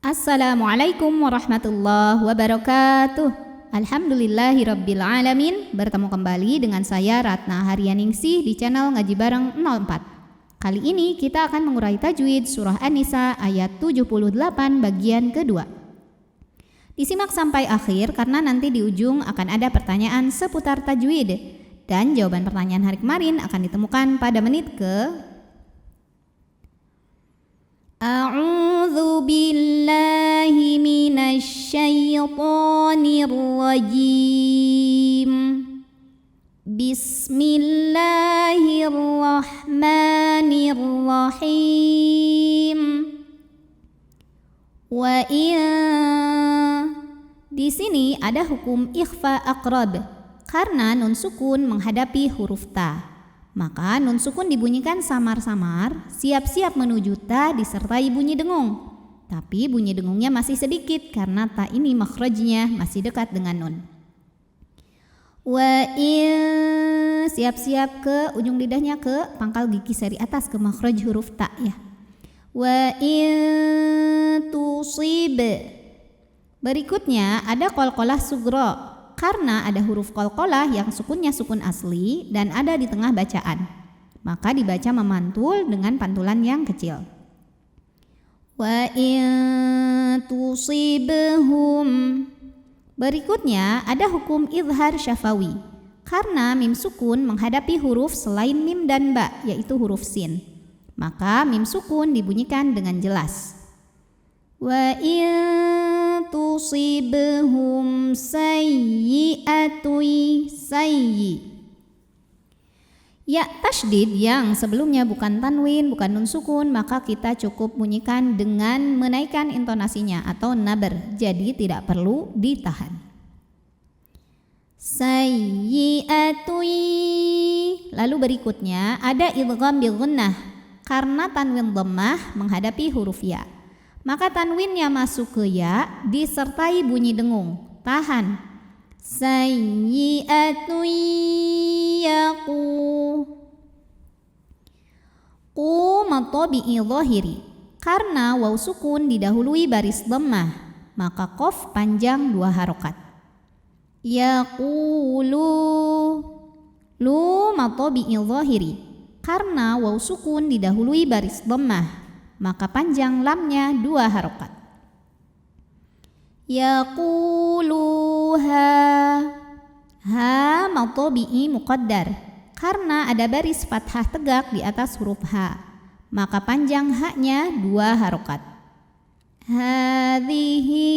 Assalamualaikum warahmatullahi wabarakatuh. Alhamdulillahirabbil alamin. Bertemu kembali dengan saya Ratna Haryaningsih di channel Ngaji Bareng 04. Kali ini kita akan mengurai tajwid surah An-Nisa ayat 78 bagian kedua. Disimak sampai akhir karena nanti di ujung akan ada pertanyaan seputar tajwid dan jawaban pertanyaan hari kemarin akan ditemukan pada menit ke A'udzu billahi minasy syaithanir rajim. Bismillahirrahmanirrahim. Di sini ada hukum ikhfa aqrab karena nun sukun menghadapi huruf ta. Maka nun sukun dibunyikan samar-samar, siap-siap menuju ta disertai bunyi dengung. Tapi bunyi dengungnya masih sedikit karena ta ini makhrajnya masih dekat dengan nun. Siap-siap ke ujung lidahnya ke pangkal gigi seri atas ke makhraj huruf ta ya. Tusib. Berikutnya ada qalqalah sugro. Karena ada huruf qalqalah yang sukunnya sukun asli dan ada di tengah bacaan, maka dibaca memantul dengan pantulan yang kecil. Wa in tusibhum. Berikutnya ada hukum izhar syafawi. Karena mim sukun menghadapi huruf selain mim dan ba, yaitu huruf sin, maka mim sukun dibunyikan dengan jelas. Wa in tusibhum sayyi'atun sayyi. Ya tasydid yang sebelumnya bukan tanwin, bukan nun sukun, maka kita cukup bunyikan dengan menaikkan intonasinya atau nabar. Jadi tidak perlu ditahan. Sayyi'atun. Lalu berikutnya ada idgham bil gunnah karena tanwin dhammah menghadapi huruf ya. Maka tanwinnya masuk ke ya disertai bunyi dengung. Tahan. Sayyi'atun yaqu. Qu matabi'i dhahiri. Karena waw sukun didahului baris dhammah, maka qaf panjang 2 harokat. Yaqulu. Lu matabi'i dhahiri. Karena waw sukun didahului baris dhammah, maka panjang lamnya 2 harokat. Yaquluha. Ha matabi'i muqaddar. Karena ada baris fathah tegak di atas huruf ha, maka panjang haknya 2 harokat. Hadhihi.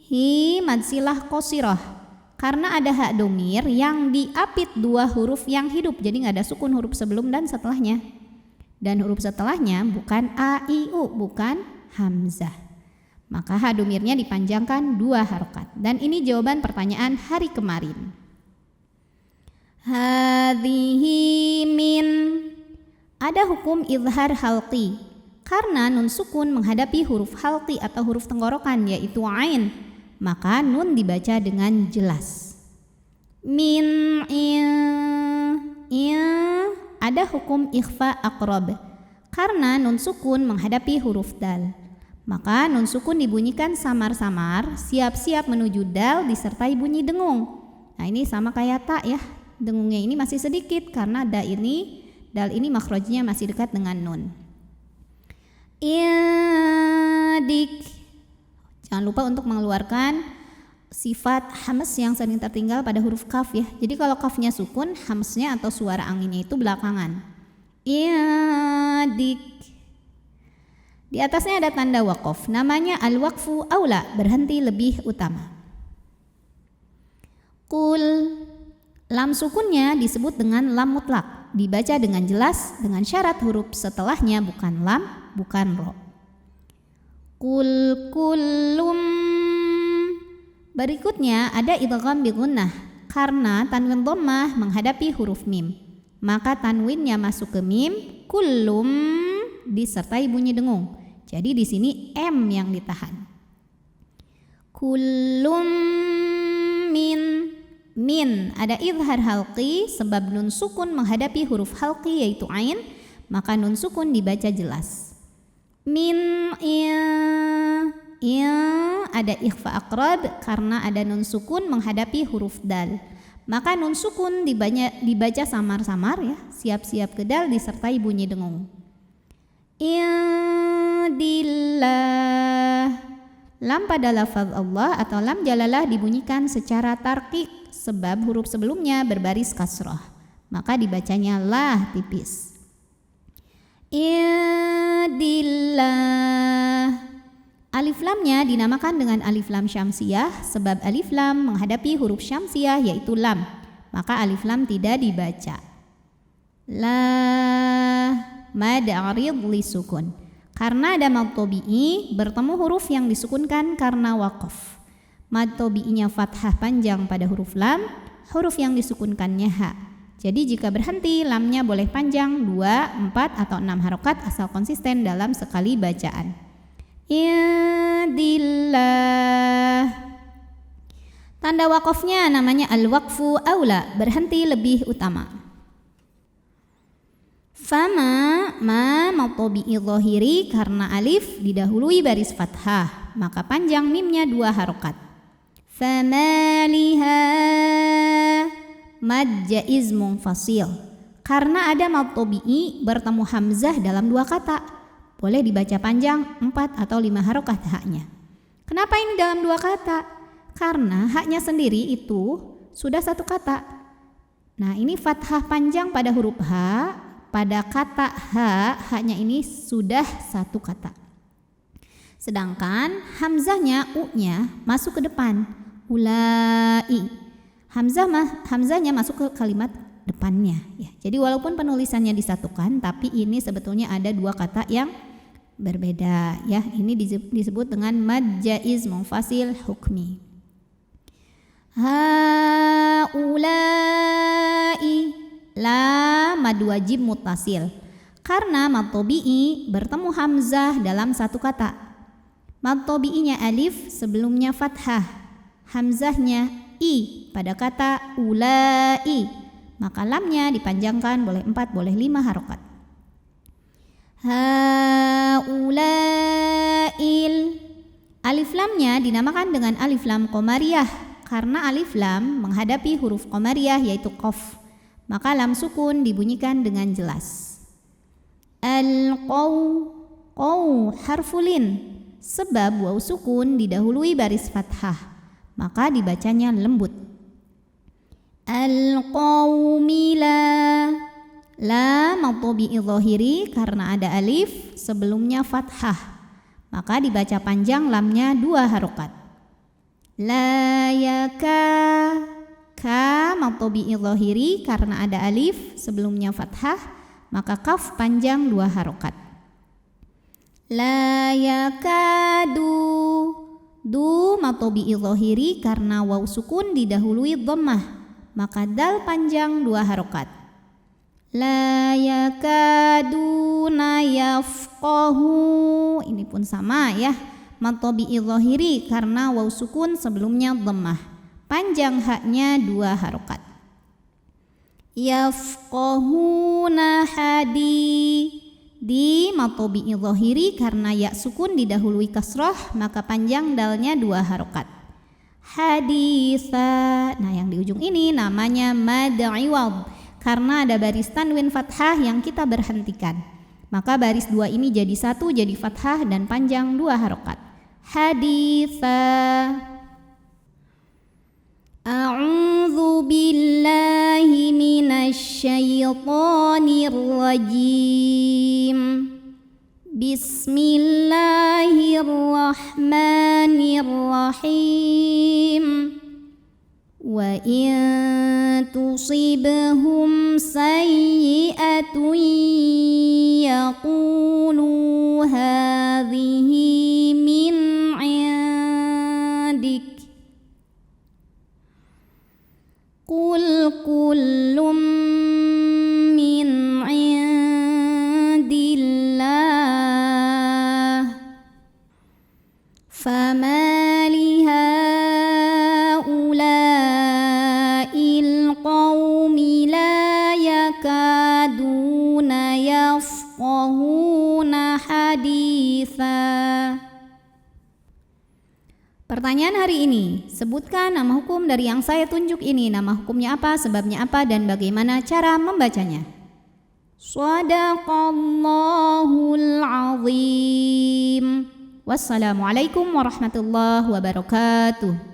Hi madsilah qasirah. Karena ada hak domir yang diapit 2 huruf yang hidup, jadi nggak ada sukun huruf sebelum dan setelahnya. Dan huruf setelahnya bukan a, i, u, bukan hamzah. Maka ha domirnya dipanjangkan 2 harokat. Dan ini jawaban pertanyaan hari kemarin. Hadhihi min. Ada hukum izhar halqi. Karena nun sukun menghadapi huruf halqi atau huruf tenggorokan yaitu ain, maka nun dibaca dengan jelas. Min ada hukum ikhfa aqrab. Karena nun sukun menghadapi huruf dal, maka nun sukun dibunyikan samar-samar, siap-siap menuju dal disertai bunyi dengung. Nah ini sama kayak ta ya, dengungnya ini masih sedikit karena dal ini makhrajnya masih dekat dengan nun. Idik. Jangan lupa untuk mengeluarkan sifat hamas yang sering tertinggal pada huruf kaf ya. Jadi kalau kafnya sukun, hamsnya atau suara anginnya itu belakangan. Idik. Di atasnya ada tanda waqaf. Namanya al-waqfu aula, berhenti lebih utama. Qul. Lam sukunnya disebut dengan lam mutlak. Dibaca dengan jelas dengan syarat huruf setelahnya bukan lam, bukan ro. Qul kullum. Berikutnya ada idgham bi gunnah. Karena tanwin dhammah menghadapi huruf mim, maka tanwinnya masuk ke mim, kullum disertai bunyi dengung. Jadi di sini m yang ditahan. Kullum min ada izhar halqi sebab nun sukun menghadapi huruf halqi yaitu ain, maka nun sukun dibaca jelas. Min ada ikhfa aqrab karena ada nun sukun menghadapi huruf dal. Maka nun sukun dibaca samar-samar ya, siap-siap ke dal disertai bunyi dengung. Indillah. Lam pada lafaz Allah atau lam jalalah dibunyikan secara tarqiq sebab huruf sebelumnya berbaris kasrah. Maka dibacanya lah tipis. Indillah. Alif lamnya dinamakan dengan alif lam syamsiyah sebab alif lam menghadapi huruf syamsiyah yaitu lam. Maka alif lam tidak dibaca. La mad arid li sukun. Karena ada mad tabi'i bertemu huruf yang disukunkan karena waqaf. Mad tabi'inya fathah panjang pada huruf lam, huruf yang disukunkannya ha. Jadi jika berhenti lamnya boleh panjang 2, 4 atau 6 harokat asal konsisten dalam sekali bacaan. Indillah. Tanda wakofnya namanya al-waqfu aula, berhenti lebih utama. Fama ma matobi'i zahiri karena alif didahului baris fathah, maka panjang mimnya 2 harokat. Famaliha mad jaiz munfasil karena ada matobi'i bertemu hamzah dalam 2 kata. Boleh dibaca panjang 4 atau 5 harokat haknya. Kenapa ini dalam 2 kata? Karena haknya sendiri itu sudah 1 kata. Nah ini fathah panjang pada huruf ha, pada kata ha, haknya ini sudah 1 kata. Sedangkan hamzahnya u-nya masuk ke depan, ulai. Hamzahnya masuk ke kalimat depannya ya. Jadi walaupun penulisannya disatukan tapi ini sebetulnya ada 2 kata yang berbeda ya. Ini disebut dengan mad jaiz munfasil hukmi. Haulai la mad wajib muttasil karena mad tabi'i bertemu hamzah dalam 1 kata. Mad tabi'inya alif sebelumnya fathah, hamzahnya i pada kata ulai. Maka lamnya dipanjangkan boleh 4 boleh 5 harokat. Haulail. Alif lamnya dinamakan dengan alif lam qamariyah karena alif lam menghadapi huruf qamariyah yaitu qaf. Maka lam sukun dibunyikan dengan jelas. Al-qaw harfulin sebab waw sukun didahului baris fathah, maka dibacanya lembut. Al-qawmila la matobi'i zahiri karena ada alif sebelumnya fathah, maka dibaca panjang lamnya 2 harokat. La yaka ka matobi'i zahiri karena ada alif sebelumnya fathah, maka kaf panjang 2 harokat. La yakadu du matobi'i zahiri karena waw sukun didahului dhammah, maka dal panjang 2 harokat. La yakaduna yafqahu. Ini pun sama ya. Mad tabi'i zahiri karena waw sukun sebelumnya dhammah, panjang haknya 2 harokat. Yafqahuna hadi di mad tabi'i zahiri karena ya sukun didahului kasrah, maka panjang dalnya 2 harokat. Haditha. Nah yang di ujung ini namanya mad iwad karena ada baris tanwin fathah yang kita berhentikan. Maka baris 2 ini jadi 1 jadi fathah dan panjang 2 harokat. Haditha. A'udzu billahi minasy syaithanir rajim. Bismillahirrahmanirrahim. Wa in tusibhum sayyi'atun yaqulu hadhihi min 'indik. Qul kullum min 'indillah. Fama lihaula'il qawmi la yakaduna yafqahuna haditha. Pertanyaan hari ini, sebutkan nama hukum dari yang saya tunjuk ini. Nama hukumnya apa, sebabnya apa, dan bagaimana cara membacanya. Shadaqallahul azim. Wassalamualaikum warahmatullahi wabarakatuh.